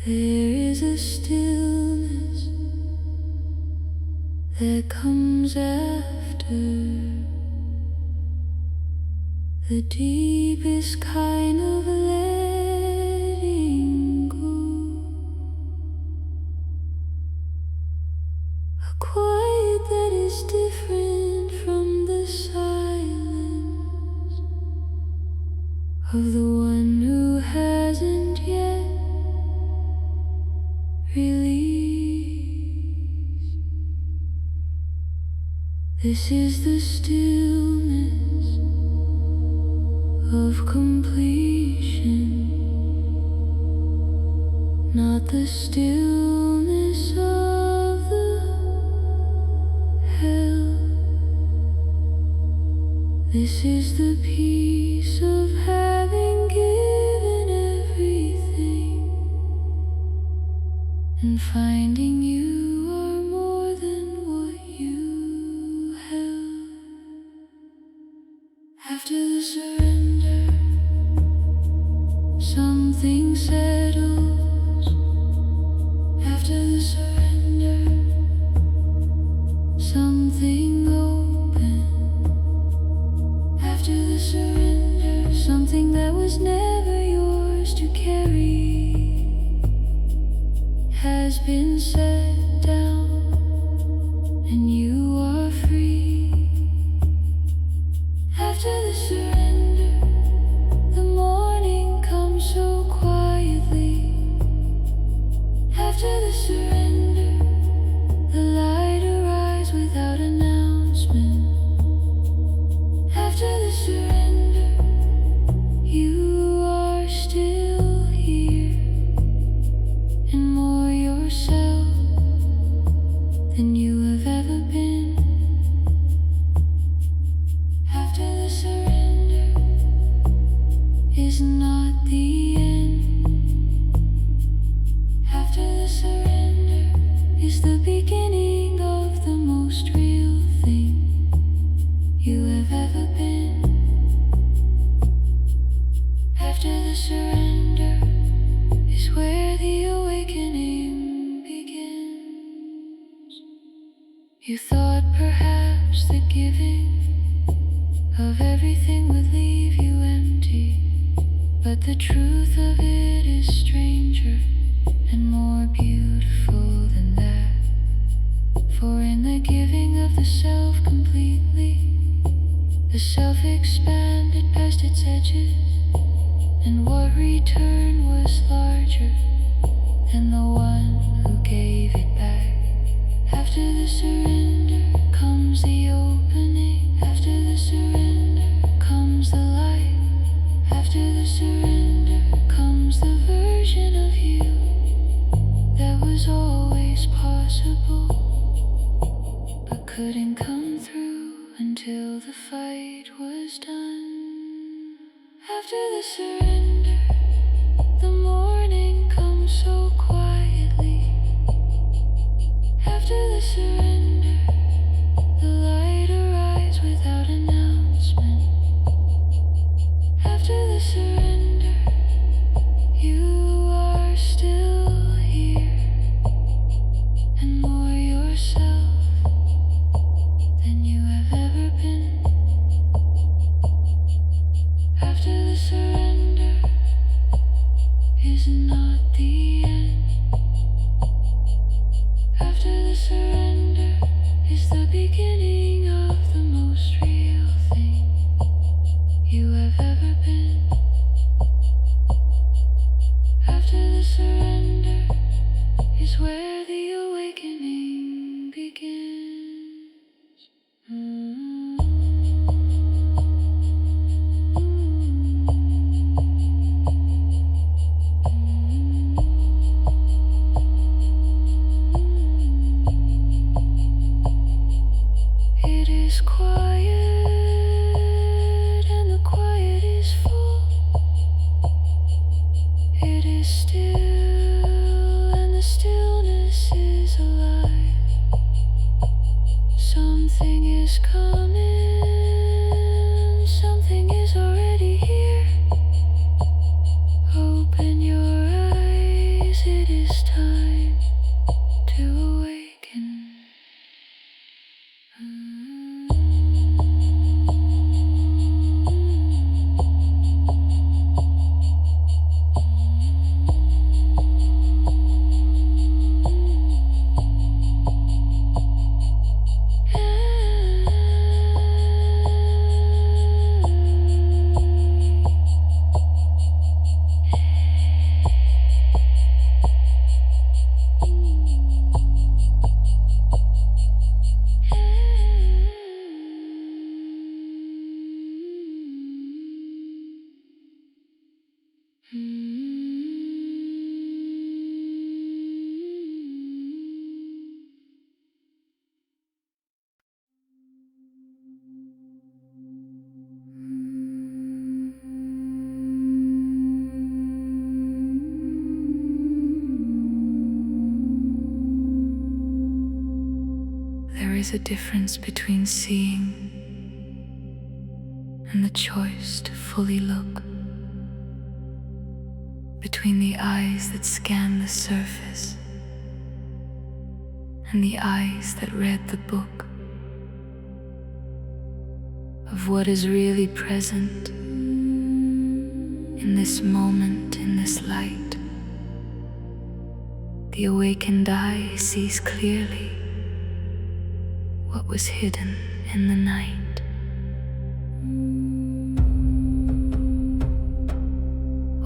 There is a stillness that comes after the deepest kind of letting go, a quiet that is different from the silence of the one who hasn't yet released. This is the stillness of completion, not the stillness of the hell. This is the peace of having given everything and finding you are more than what you held. After the surrender, something settles. After the surrender, something opens. After the surrender, something that was never yours to carry has been set down, and you are free. After the surrender, the morning comes so quietly. After the surrender, the light arrives without announcement. After the surrender, you are still here and more yourself than you have ever been. After the surrender is not the end. After the surrender is the beginning of the most real thing you have ever been. After the surrender is where the awakening begins. You thought perhaps the giving of everything would leave you empty, but the truth of it is stranger and more beautiful than that. For in the giving of the self completely, the self expanded past its edges, and what return was larger than the one who gave it back. After the surrender comes the opening. After the surrender comes the light. After the surrender comes the version of you that was always possible, but couldn't come through until the fight was done. After the surrender, the morning comes so quietly. After the surrender, the light arrives without announcement. After the surrender, you are still here and more yourself than you have ever been. After the surrender is not the end. After the surrender is the beginning of the most real thing you have ever been. After the surrender is where the awakening begins. It is quiet and the quiet is full. It is still and the stillness is alive. Something is coming, something is already here. Open your eyes, it is There is a difference between seeing and the choice to fully look, between the eyes that scan the surface and the eyes that read the book of what is really present in this moment, in this light. The awakened eye sees clearly what was hidden in the night.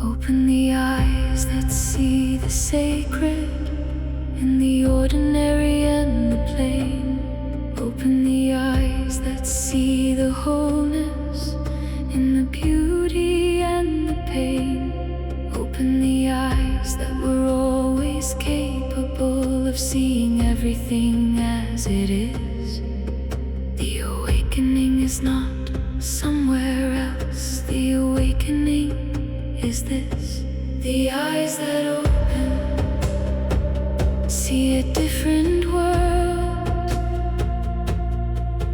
Open the eyes that see the sacred in the ordinary and the plain. Open the eyes that see the wholeness in the beauty and the pain. Open the eyes that were always capable of seeing everything as it is. The awakening is not somewhere else. The awakening is this. The eyes that open see a different world,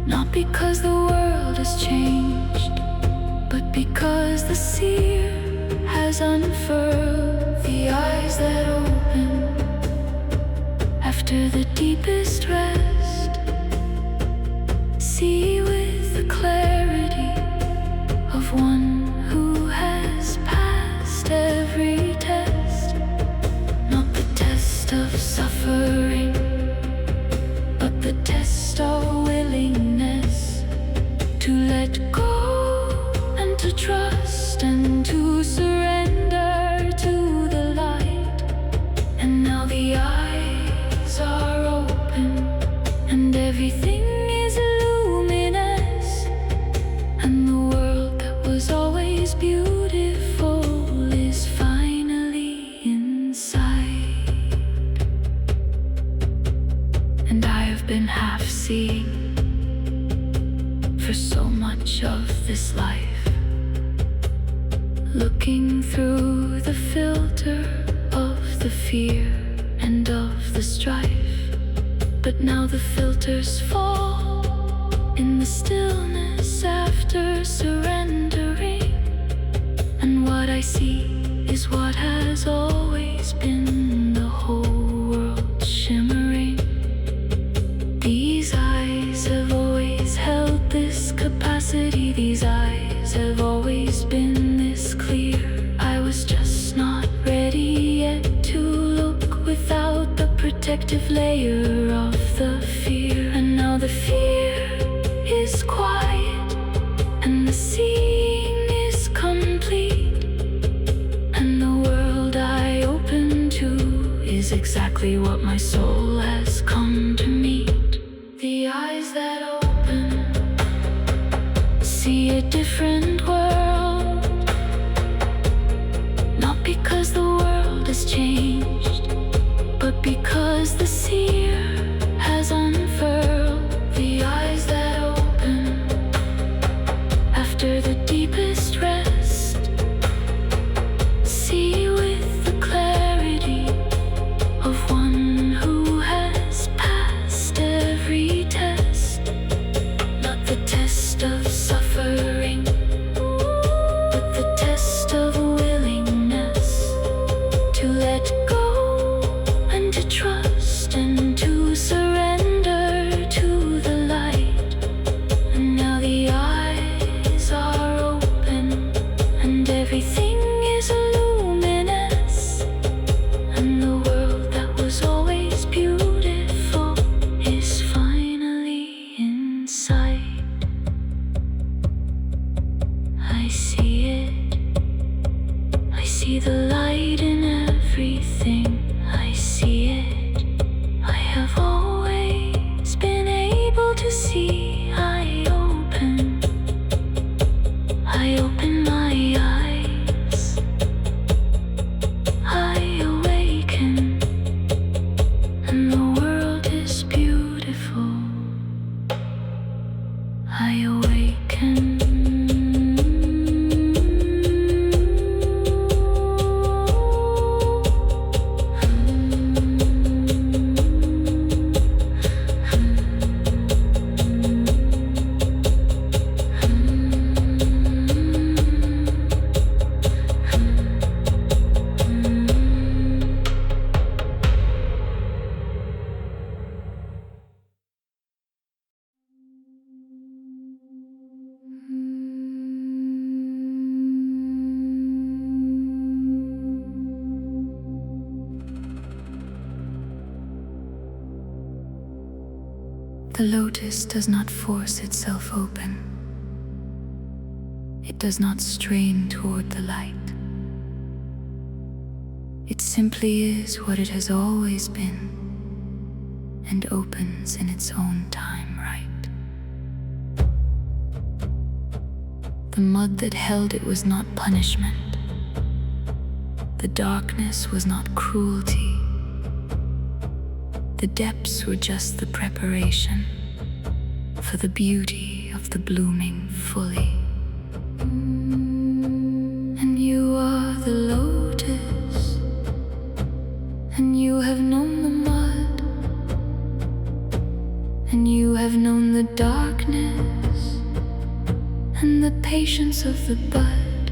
not because the world has changed, but because the seer has unfurled. The eyes that open after the deepest rest see with the clarity of one who has passed every test. Not the test of suffering, but the test of willingness to let go and to trust and to surrender to the light. And now the eyes are open and everything is luminous, and the world that was always beautiful is finally inside. And I have been half seeing for so much of this life, looking through the filter of the fear and of the strife. But now the filters fall in the stillness after surrendering, and what I see is what has always been, the whole world shimmering. These eyes have always held this capacity. These eyes have always been this clear. I was just not ready yet to look without the protective layer of the fear. And now the fear is quiet and the seeing is complete, and the world I open to is exactly what my soul has come to meet. The eyes that open see a different world, not because the world has changed, but because the seer has unfurled. The eyes that open after the deepest rest see with the clarity of one who has passed every test. Not the test of suffering, but the test of willingness to let go and to trust and to surrender to the light. And now the eyes are open and everything is luminous, and the world that was always beautiful is finally inside. I see it, I see the light in everything. I see it, I have always been able to see. I open my eyes The lotus does not force itself open. It does not strain toward the light. It simply is what it has always been, and opens in its own time right. The mud that held it was not punishment. The darkness was not cruelty. The depths were just the preparation for the beauty of the blooming fully. And you are the lotus, and you have known the mud, and you have known the darkness and the patience of the bud.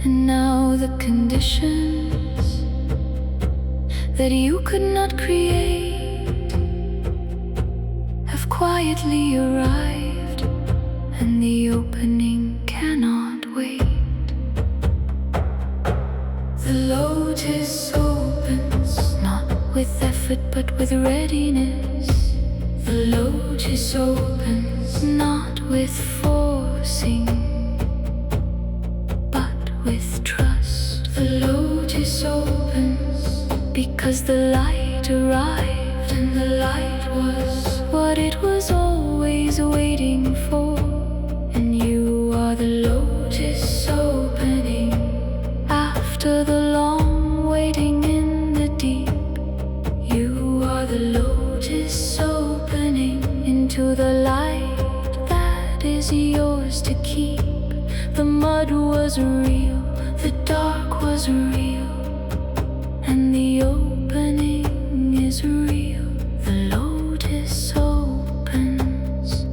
And now the conditions that you could not create have quietly arrived, and the opening cannot wait. The lotus opens, not with effort but with readiness. The lotus opens, not with forcing but with trust. The lotus opens because the light arrived, and the light was what it was always waiting for. And you are the lotus opening after the long waiting in the deep. You are the lotus opening into the light that is yours to keep. The mud was real, the dark was real, and the opening is real. The lotus opens,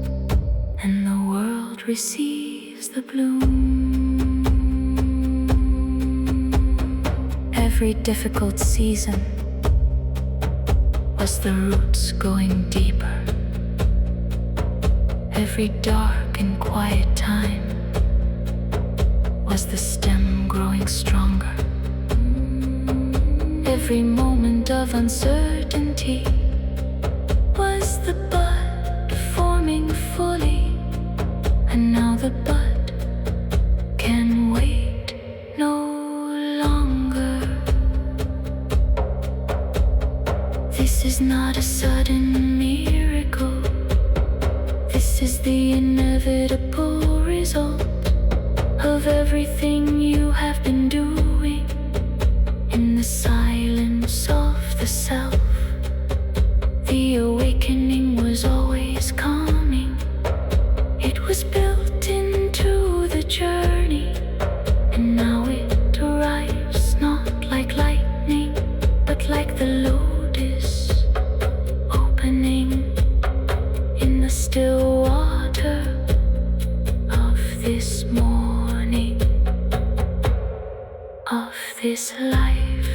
and the world receives the bloom. Every difficult season was the roots going deeper. Every dark and quiet time was the stem growing stronger. Every moment of uncertainty was the bud forming fully. And now the bud can wait no longer. This is not a sudden miracle. This is the inevitable result of everything you have been doing in the silence of the self. The awakening was always coming. It was built into the journey, and now it arrives not like lightning, but like the lotus opening in the still water of this morning, of this life.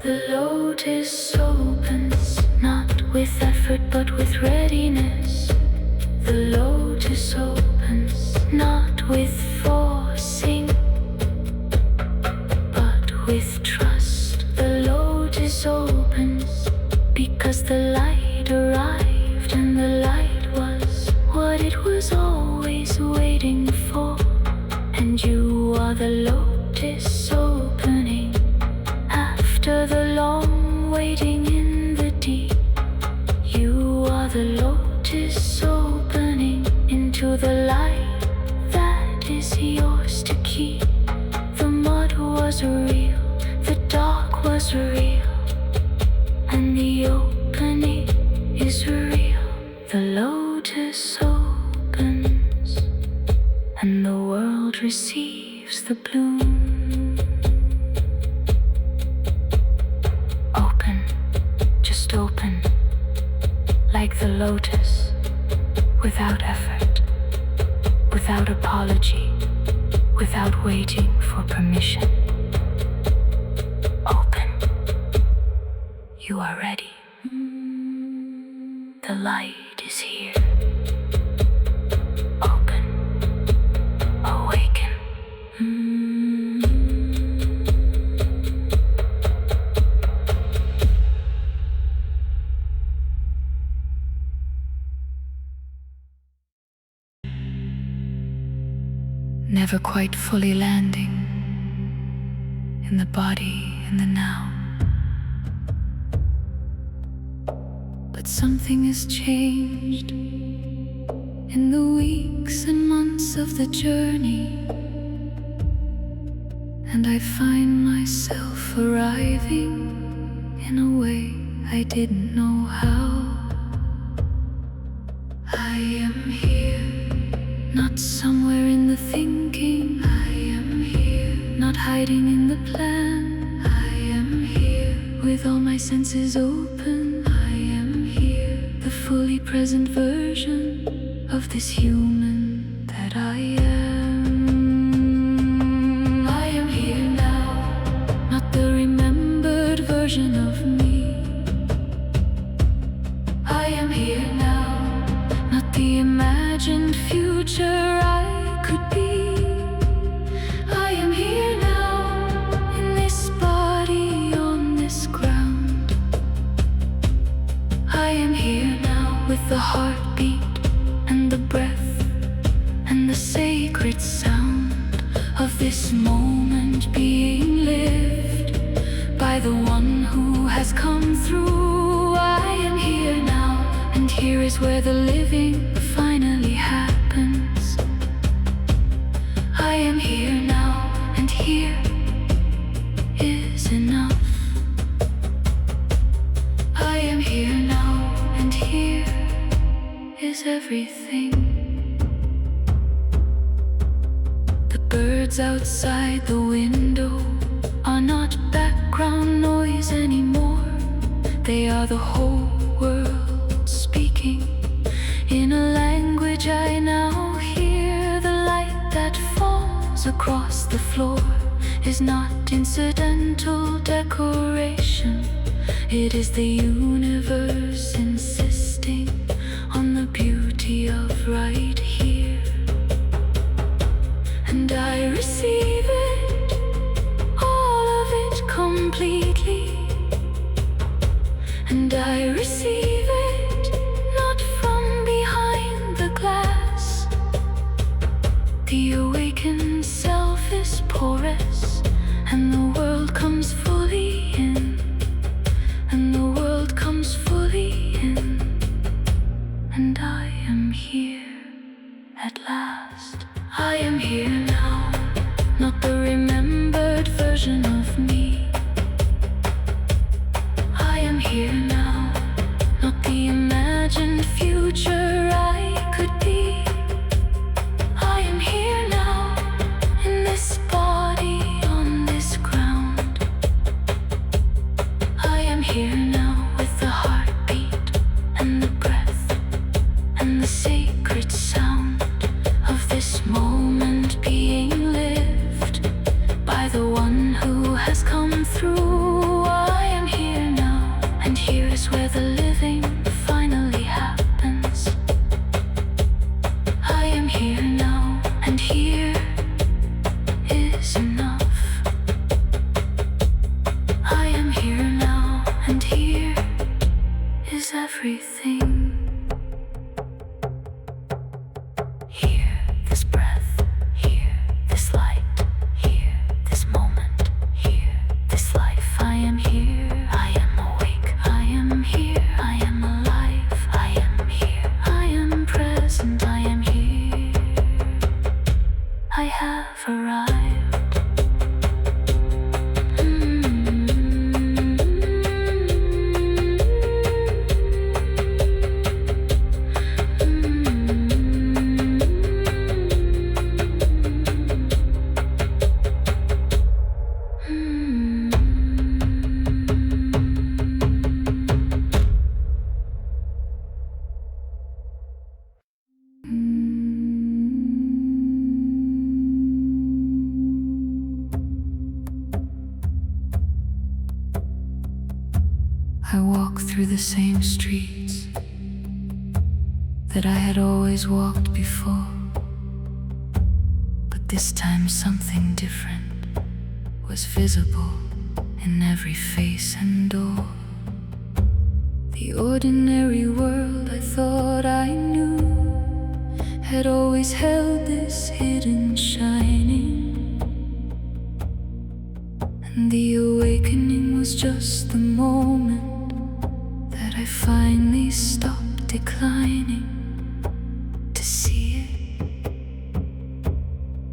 The lotus opens, not with effort but with readiness. The lotus opens, not with forcing but with trust. The lotus opens because the light arrived, and the light was what it was always waiting for. And you are the lotus opening after the long waiting in the deep. You are the lotus opening into the light that is yours to keep. The mud was real, the dark was real, and the opening is real. The lotus opens, and the world receives the bloom. Open, just open, like the lotus, without effort, without apology, without waiting for permission. Open. You are ready. The light is here. Open. Awaken. never quite fully landing in the body, in the now. But something has changed in the weeks and months of the journey, and I find myself arriving in a way I didn't know how. I am here, not somewhere in the thinking. I am here, not hiding in the plan. I am here, with all my senses open. I am here, the fully present version of this human that I am. I am here now, not the remembered version of me. I am here now, not the imagined future I could be. I am here now, in this body, on this ground. I am here now, with the heartbeat and the breath and the sacred sound of this moment being lived by the one who has come through. I am here now, and here is where the living finally happens. I am here now, and here is enough. I am here now, and here is everything. The birds outside the window are not background noise anymore. They are the whole world speaking in a language I now hear. The light that falls across the floor is not incidental decoration. It is the universe insisting on the beauty of right here. And I receive it, all of it completely. And I receive it, not from behind the glass. The awakened self is porous, and the world comes fully in. And the world comes fully in. And I am here at last. I am here now, not the remembered version of me. I am here now, not the imagined future I could be. I am here now, in this body, on this ground. I am here now, with the heartbeat and the breath and the sacred sound of this moment being lived by the one who has come through. I am here now, and here is where the living finally happens. I am here now, and here is enough. I am here now, and here is everything. Here, this breath. Here, this light. Here, this moment. Here, this life. I am here. I am awake. I am here. I am alive. I am here. I am present. I am here. I have arrived. I walk through the same streets that I had always walked before, but this time something different was visible in every face and door. The ordinary world I thought I knew had always held this hidden shining, and the awakening was just the moment that I finally stopped declining to see it.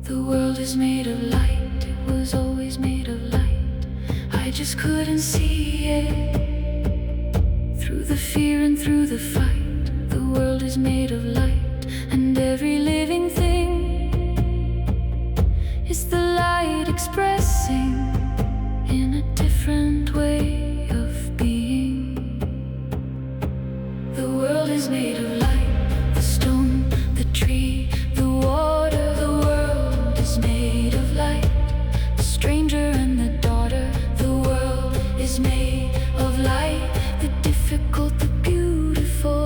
The world is made of light, it was always made of light. I just couldn't see it. Through the fear and through the fight, the world is made of light. And every living thing is the light expressing in a different way of being. The world is made of light, the stone, the tree, the water. The world is made of light, the stranger and the daughter. The world is made of light, the difficult, the beautiful.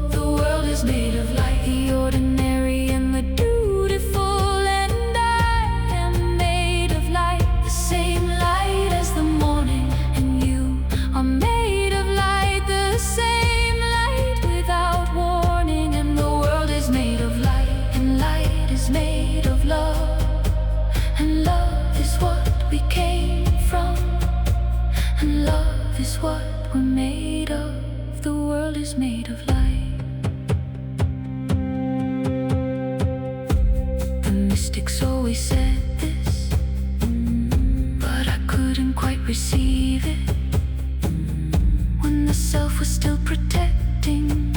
The world is made of light, the ordinary and the beautiful. And I am made of light, the same light as the morning. And you are made of light, the same light without warning. And the world is made of light, and light is made of love. And love is what we came from, and love is what we're made of. The world is made of light. Mystics always said this, but I couldn't quite receive it. When the self was still protecting,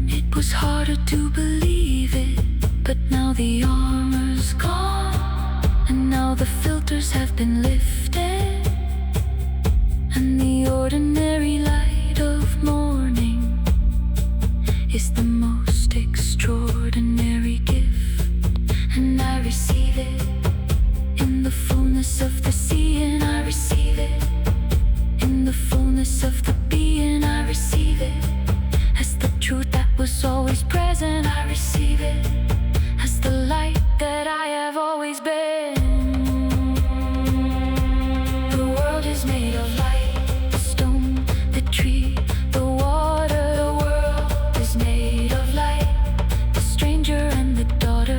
it was harder to believe it. But now the armor's gone, and now the filters have been lifted, and the ordinary light of morning is the most extraordinary gift. And I receive it in the fullness of the sea, and I receive it in the fullness of the being. I receive it as the truth that was always present. I receive it as the light that I have always been. The world is made of light, the stone, the tree, the water. The world is made of light, the stranger and the daughter.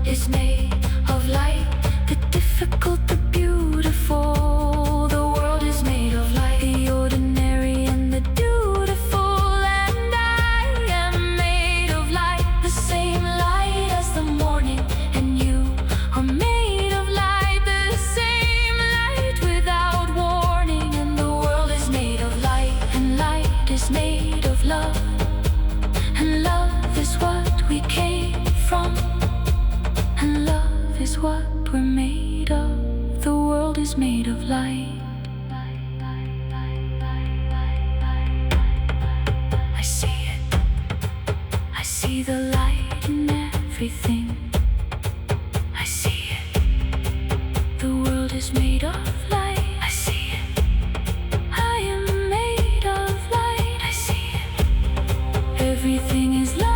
Is made of light, the difficult, the beautiful. The world is made of light, the ordinary and the beautiful. And I am made of light, the same light as the morning. And you are made of light, the same light without warning. And the world is made of light, and light is made of love. And love is what we came from, and love is what we're made of. The world is made of light. I see it, I see the light in everything. I see it, the world is made of light. I see it, I am made of light. I see it, everything is light.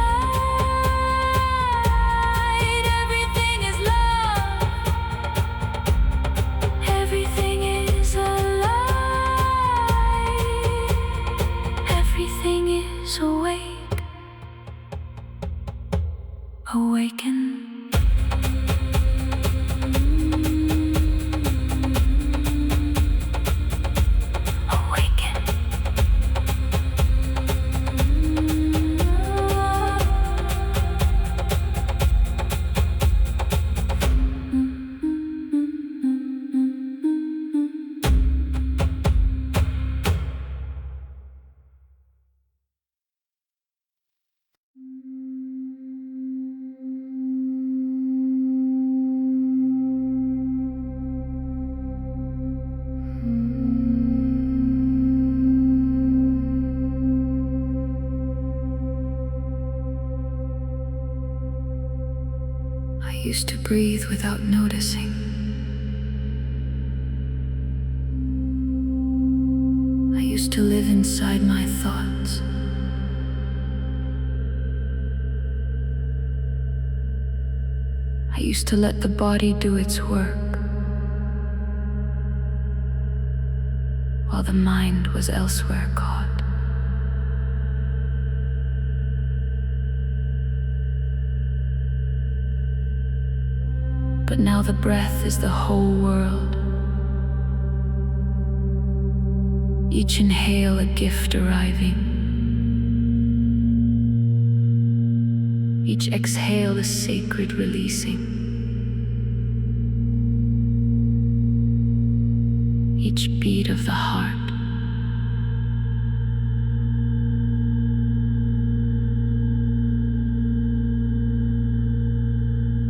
Awake, awaken. Awaken. I used to breathe without noticing. I used to live inside my thoughts. I used to let the body do its work, while the mind was elsewhere caught. But now the breath is the whole world. Each inhale a gift arriving. Each exhale a sacred releasing. Each beat of the heart.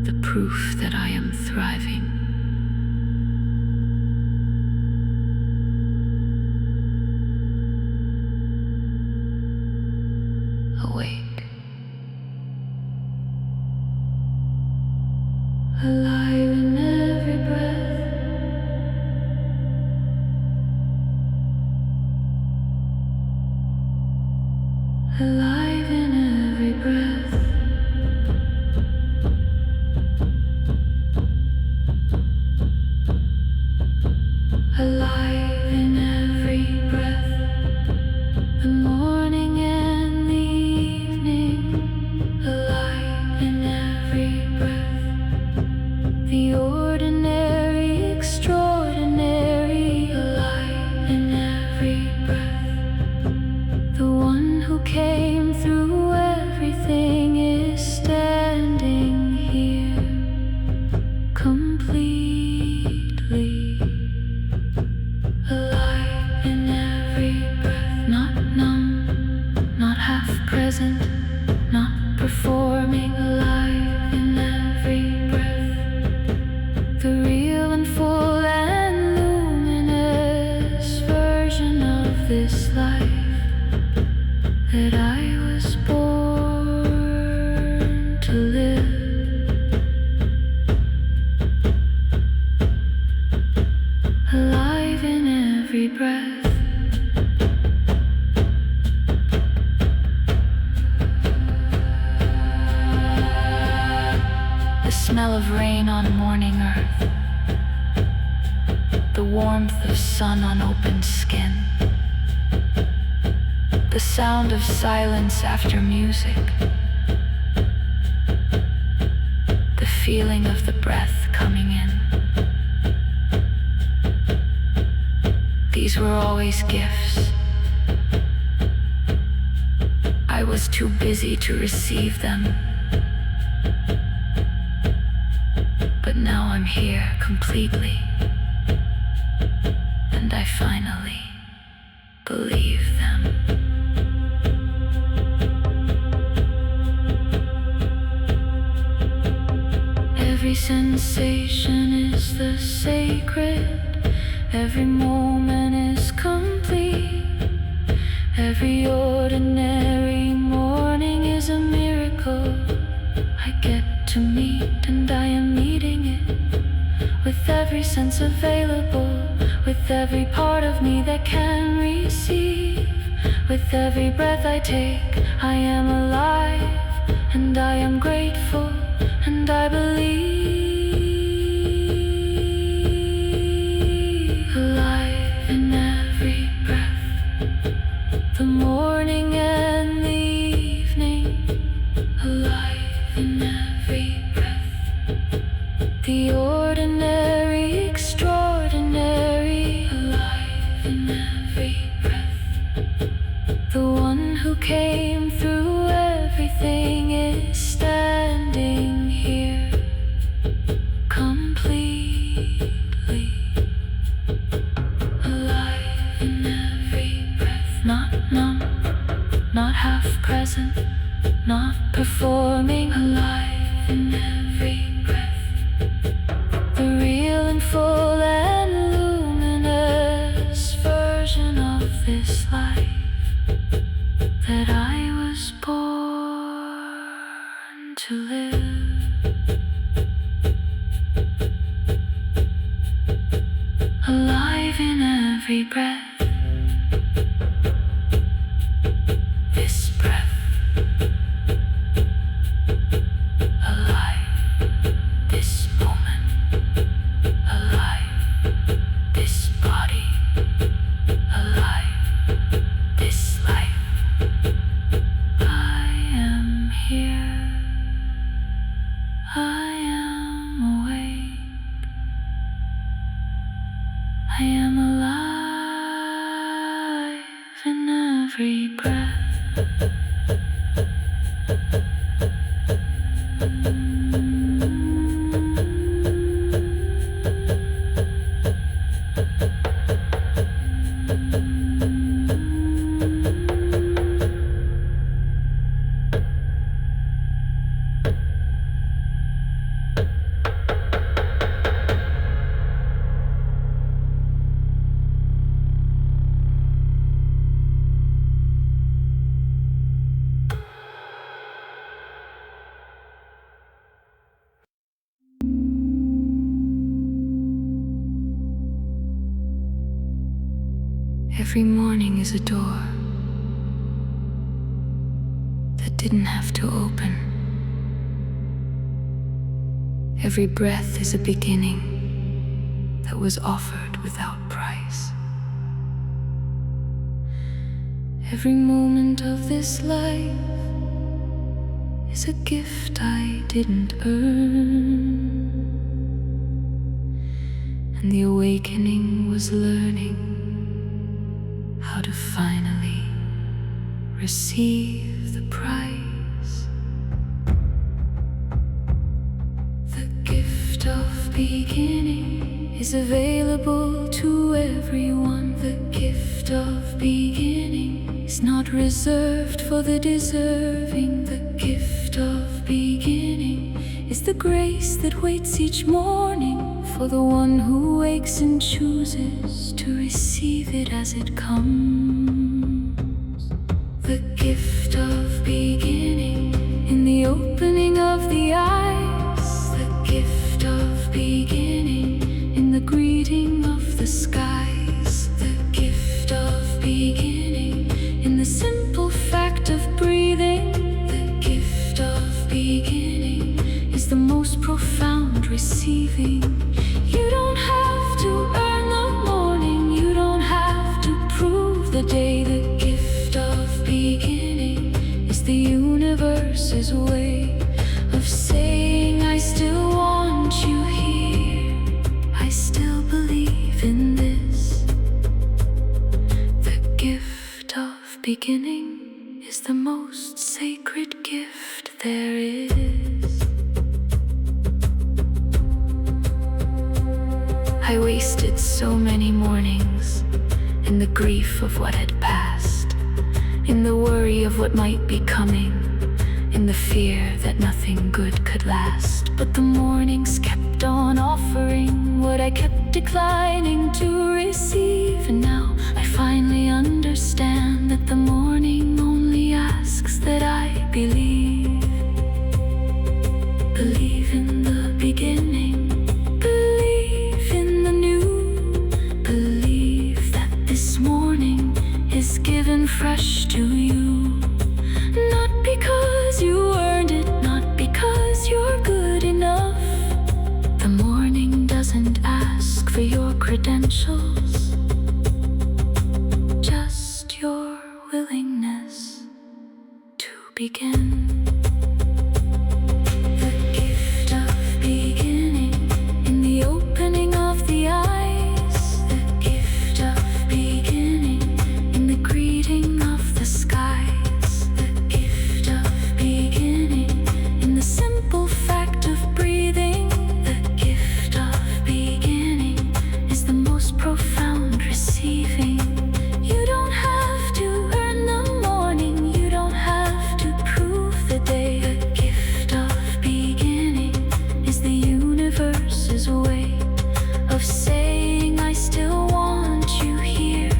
The proof that I am thriving. Awake. Alive in every breath. Alive in every breath. Alive in every breath. The morning and the evening. Alive in every breath. The ordinary, extraordinary. Alive in every breath. The one who came through everything is standing here completely. Alive in every breath. Not numb, not half present, not performing. Alive in every breath. The real and full and luminous version of this life that I was born to live. Alive in every breath. The smell of rain on morning earth. The warmth of sun on open skin. The sound of silence after music. The feeling of the breath coming in. These were always gifts. I was too busy to receive them. But now I'm here completely. And I finally believe them. Every sensation is the sacred. Every moment is complete. Every ordinary morning is a miracle. I get to meet and I am meeting it. With every sense available. With every part of me that can receive. With every breath I take, I am alive. And I am grateful. And I believe. Alive in every breath. The morning and the evening. Alive in every breath. The ordinary, extraordinary. Alive in every breath. The one who came through everything is standing here completely. Alive in every breath. Not numb, not half present, not performing. Alive in every breath. The real and full and luminous version of this life that I was born to live. Alive in every breath. This breath. Alive. This moment. Alive. This body. Alive. This life. I am here. I am awake. Every morning is a door that didn't have to open. Every breath is a beginning that was offered without price. Every moment of this life is a gift I didn't earn. And the awakening was learning how to finally receive the prize. The gift of beginning is available to everyone. The gift of beginning is not reserved for the deserving. The gift of beginning is the grace that waits each morning for the one who wakes and chooses to receive it as it comes. The gift of beginning in the opening of the eyes. The gift of beginning in the greeting of the skies. The gift of beginning in the simple fact of breathing. The gift of beginning is the most profound receiving. You don't have to earn the morning, you don't have to prove the day. The gift of beginning is the universe's way of saying, I still want you here, I still believe in this. The gift of beginning is the most sacred gift there is. I wasted so many mornings in the grief of what had passed, in the worry of what might be coming, in the fear that nothing good could last. But the mornings kept on offering what I kept declining to receive. And now I finally understand that the morning only asks that I believe. Believe in the beginning. Is given fresh to you, not because you earned it, not because you're good enough. The morning doesn't ask for your credentials, just your willingness to begin. The gift of beginning in the opening of the eyes. The gift of beginning greeting of the skies. The gift of beginning in the simple fact of breathing. The gift of beginning is the most profound receiving. You don't have to earn the morning, you don't have to prove the day. The gift of beginning is the universe's way of saying, I still want you here,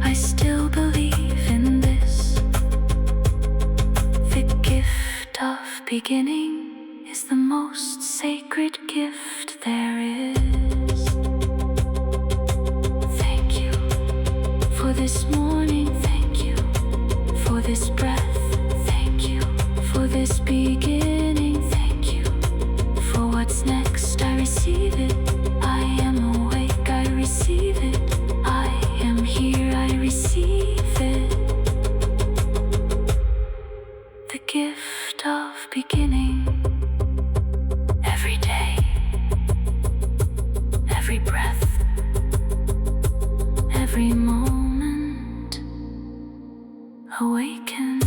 I still believe in this. The gift of beginning is the most sacred gift there is. Thank you for this morning, thank you for this breath, thank you for this beginning, thank you for what's next. I receive it, I am awake, I receive it, I am here, I receive it. The gift of beginning. Every day, every breath, every moment, awaken.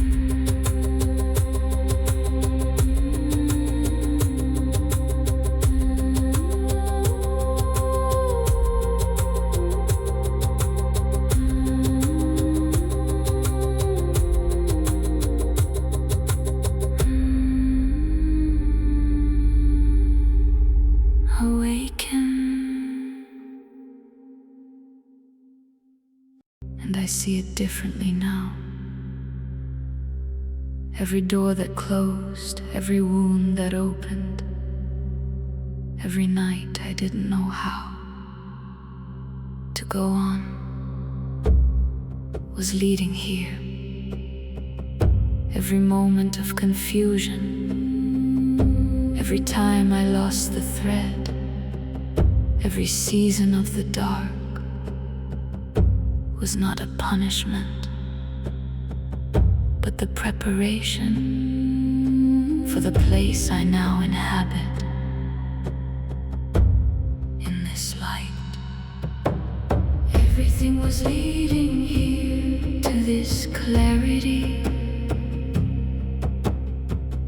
Awaken. And I see it differently now. Every door that closed, every wound that opened, every night I didn't know how to go on. was leading here. Every moment of confusion, every time I lost the thread, every season of the dark was not a punishment, but the preparation for the place I now inhabit in this light. Everything was leading here to this clarity.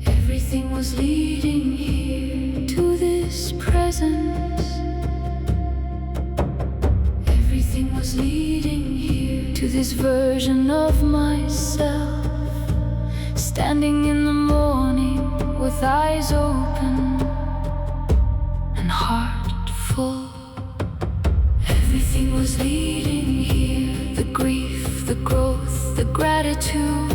Everything was leading here to this presence. Everything was leading here to this version of myself, standing in the morning with eyes open and heart full. Everything was leading here, the grief, the growth, the gratitude.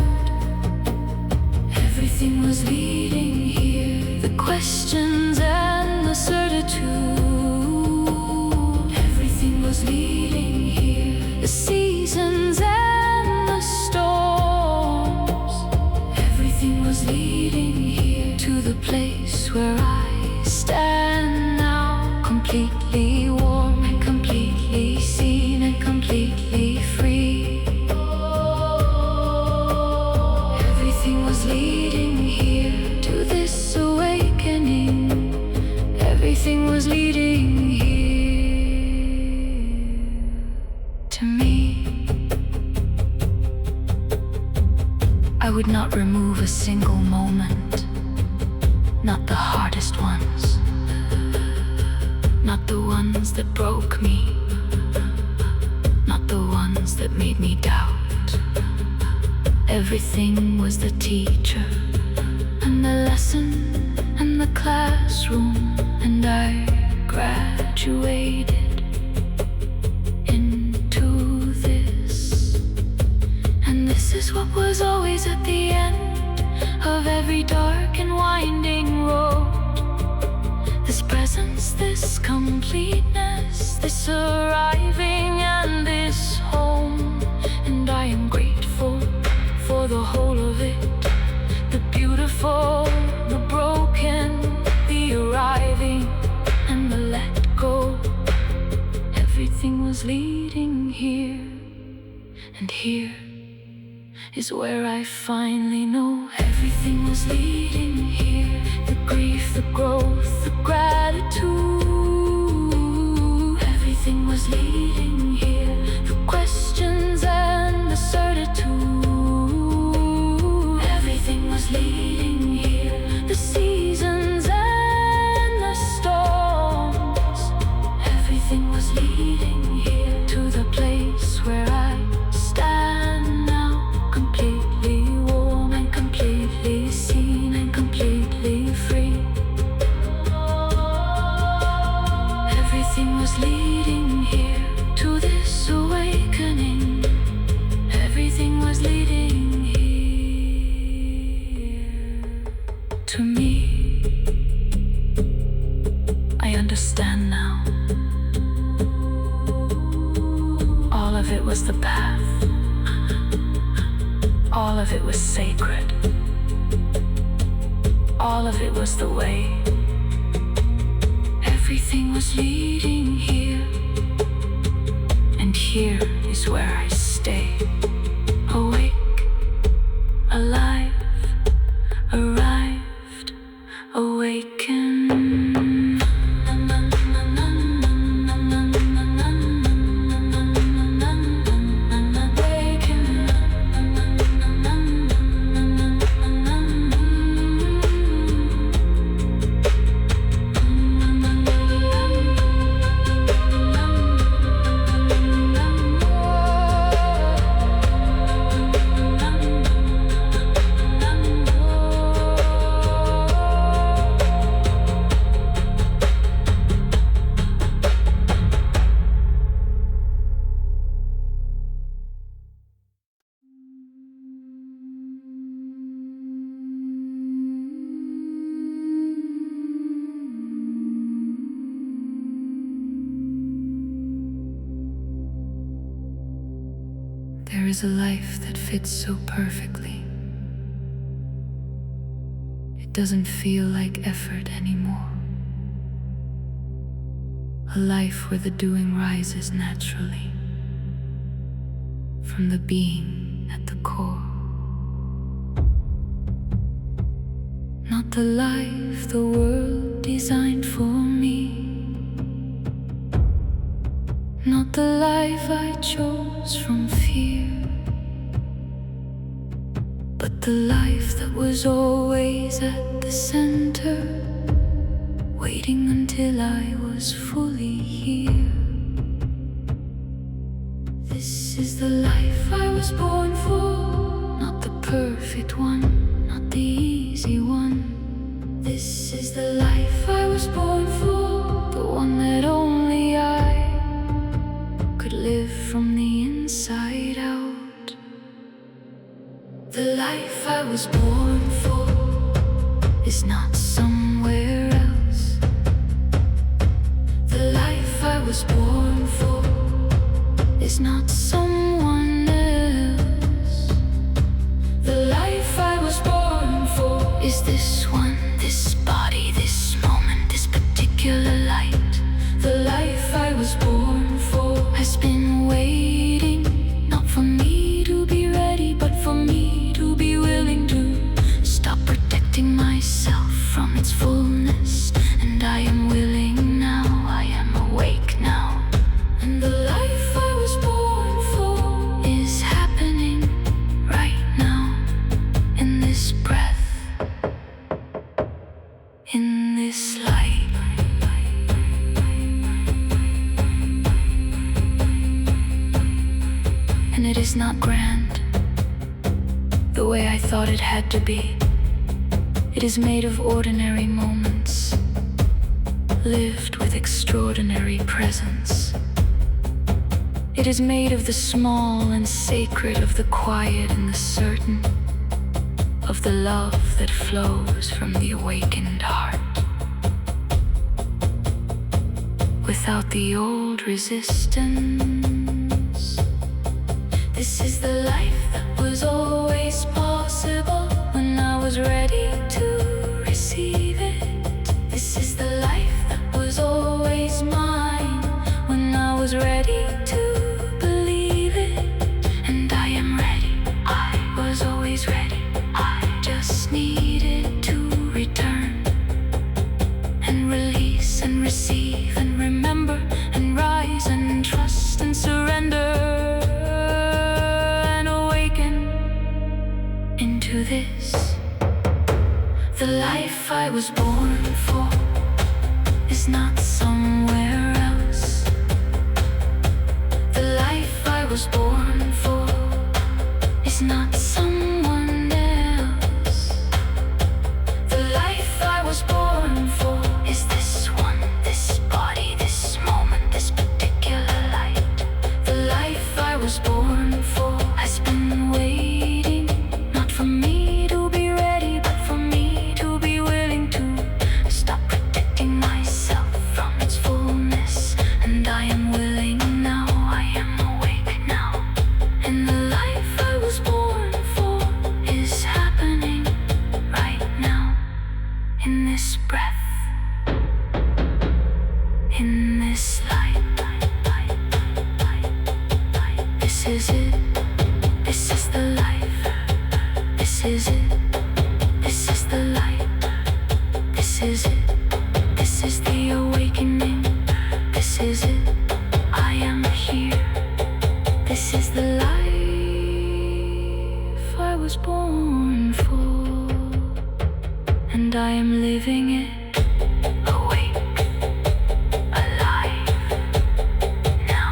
Everything was leading here, the questions and the certitude. Everything was leading here, the seasons and the storms. Everything was leading here to the place where I stand now, completely warm and completely seen and completely free. Everything was leading here to this awakening. Everything was leading here to me. I would not remove a single moment, not the hardest ones, not the ones that broke me, not the ones that made me doubt. Everything was the teacher and the lesson and the classroom, and I graduated into this. And this is what was always at the end of every dark and winding road. This presence, this completeness, this arriving and this home. And I am grateful for the whole of it, the beautiful, the broken, the arriving and the let go. Everything was leading here, and here is where I finally know. Everything was leading here, the grief, the growth, the gratitude. Everything was leading here, the questions and the certitude. Everything was leading here, the seasons and the storms. Everything was leading here to the place where I stand now, completely warm and completely seen and completely free. Everything was leading here to this awakening. Everything was leading here to me. I understand now. All of it was the path. All of it was sacred. All of it was the way. Everything was leading here, and here is where I stay. Awake, alive, arrived, awaken. is a life that fits so perfectly. It doesn't feel like effort anymore. A life where the doing rises naturally from the being at the core. Not the life the world designed for me. Not the life I chose from fear, but the life that was always at the center, waiting until I was fully here. This is the life I was born for, not the perfect one, not the easy one. This is the life I was born for, the one that only I could live from the inside out. The life I was born for is not somewhere else. The life I was born for is not someone else. The life I was born for is this one, this body, this moment, this particular light. The life I was born for has been waiting, not for me to be ready, but for me to be willing to stop protecting myself from its fullness. And I am willing now, I am awake now. And the life I was born for is happening right now, in this breath, in this light. And it is not grand, the way I thought it had to be. It is made of ordinary moments, lived with extraordinary presence. It is made of the small and sacred, of the quiet and the certain, of the love that flows from the awakened heart. Without the old resistance. This is the life that was always possible when I was ready to receive it. This is the life that was always mine when I was ready to believe it. And I am ready, I was always ready. I just needed to return and release and receive and remember and rise and trust and surrender. Into this, the life I was born for is not somewhere else. The life I was born for is not someone else. The life I was born for is this one, this body, this moment, this particular light. The life I was born for has been waiting, not for me to be ready, but for me to be willing to stop protecting myself from its fullness. And I am willing now, I am awake now. And the life I was born for is happening right now, in this breath, in this light. This is it, this is the life. This is it, this is the light. This is it, this is the awakening. This is it, I am here. This is the life I was born for, and I am living it, awake, alive, now.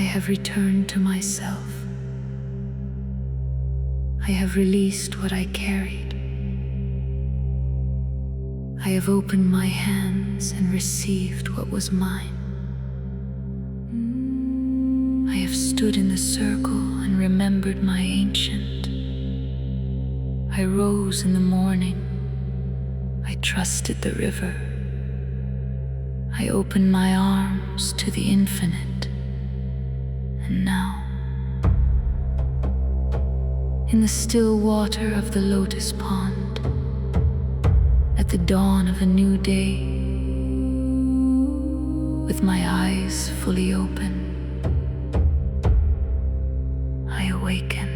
have returned to myself. I have released what I carried. I have opened my hands and received what was mine. I have stood in the circle and remembered my ancient. I rose in the morning. I trusted the river. I opened my arms to the infinite. And now, in the still water of the lotus pond, at the dawn of a new day, with my eyes fully open, I awaken.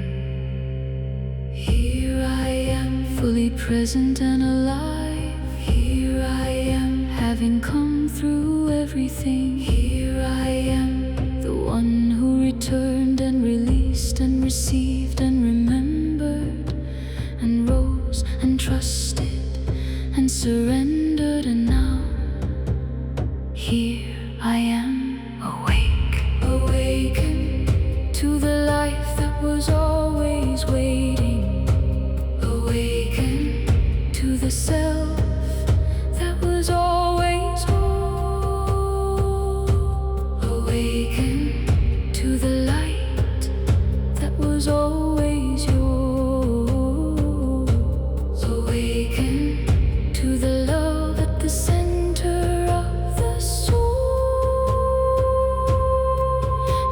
Here I am, fully present and alive. Here I am, having come through everything. Here I am, the one who returned and released and received and remembered and rose and trusted and surrendered, and now here I am, awaken to the life that was always waiting, awaken to the self that was always whole, awaken to the light that was always yours, awaken to the love at the center of the soul.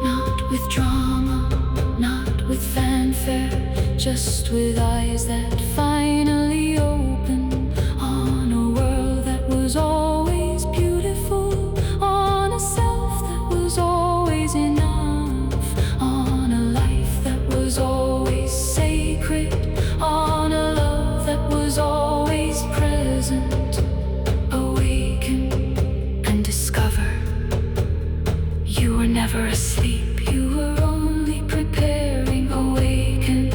Not with drama, not with fanfare, just with eyes that finally open on a world that was always beautiful, on a self that was always enough, on a life that was always sacred, on a love that was always present. Awaken and discover you were never asleep, you were only preparing. Awaken,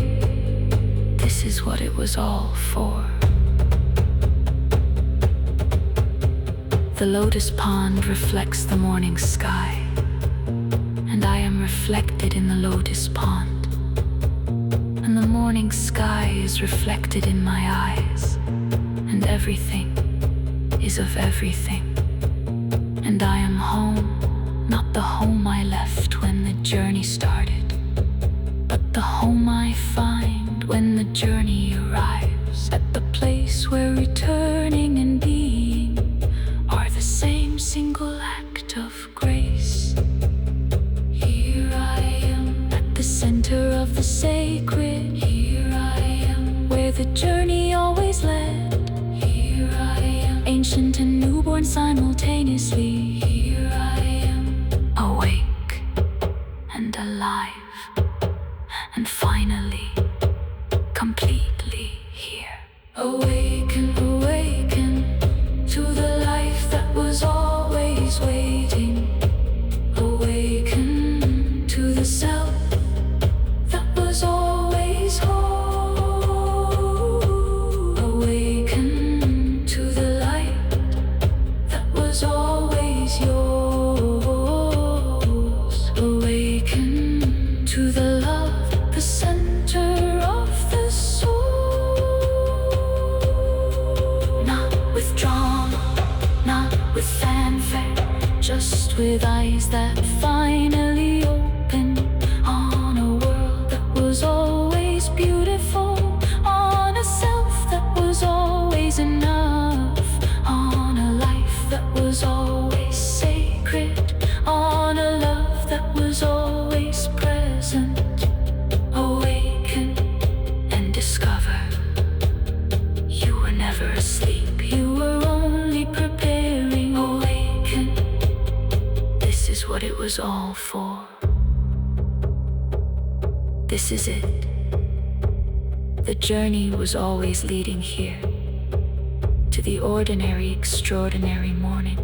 this is what it was all for. The lotus pond reflects the morning sky, and I am reflected in the lotus pond, and the morning sky is reflected in my eyes, and everything is of everything, and I am home, not the home I left when the journey started, but the home I find when the journey arrives, at the place where returning and being are the same single act of grace. Here I am, at the center of the sacred. Here I am, where the journey always led. Here I am, ancient and newborn simultaneously. Here I am, awake and alive, and finally, completely here. Awaken, awaken to the life that was always waiting. Awaken to the self that was always whole. Awaken to the light that was always yours. Awaken to the love at the center of the soul. Not with drama, not with fanfare, just with eyes that finally open on a world that was always beautiful, on a self that was always enough, on a life that was always sacred, on a love that was always present. Awaken and discover you were never asleep, you were only preparing. Awaken, this is what it was all for. This is it. The journey was always leading here, to the ordinary, extraordinary morning,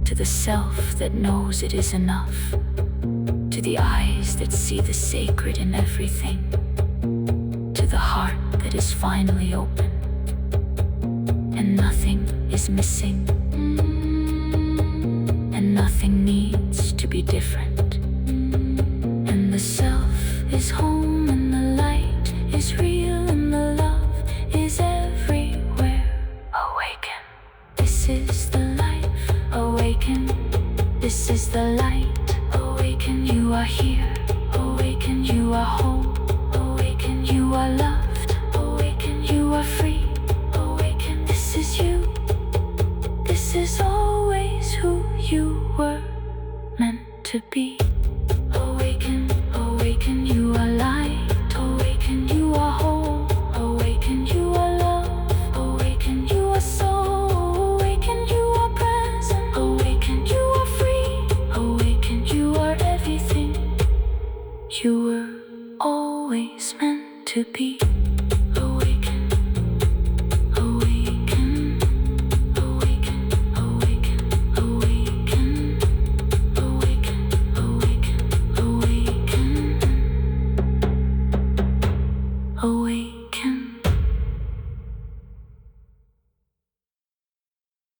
to the self that knows it is enough, to the eyes that see the sacred in everything, to the heart that is finally open, and nothing is missing, and nothing needs to be different. Awaken, this is the light. Awaken, you are here. Awaken, you are home. Awaken, you are loved. Awaken, you are free. Awaken, this is you. This is always who you were meant to be. Awaken, awaken, you are light. Awaken, you are home. Awaken, you are love. Awaken, you are soul. Awaken, you are present. Awaken, you are free. Awaken, you are everything you were always meant to be.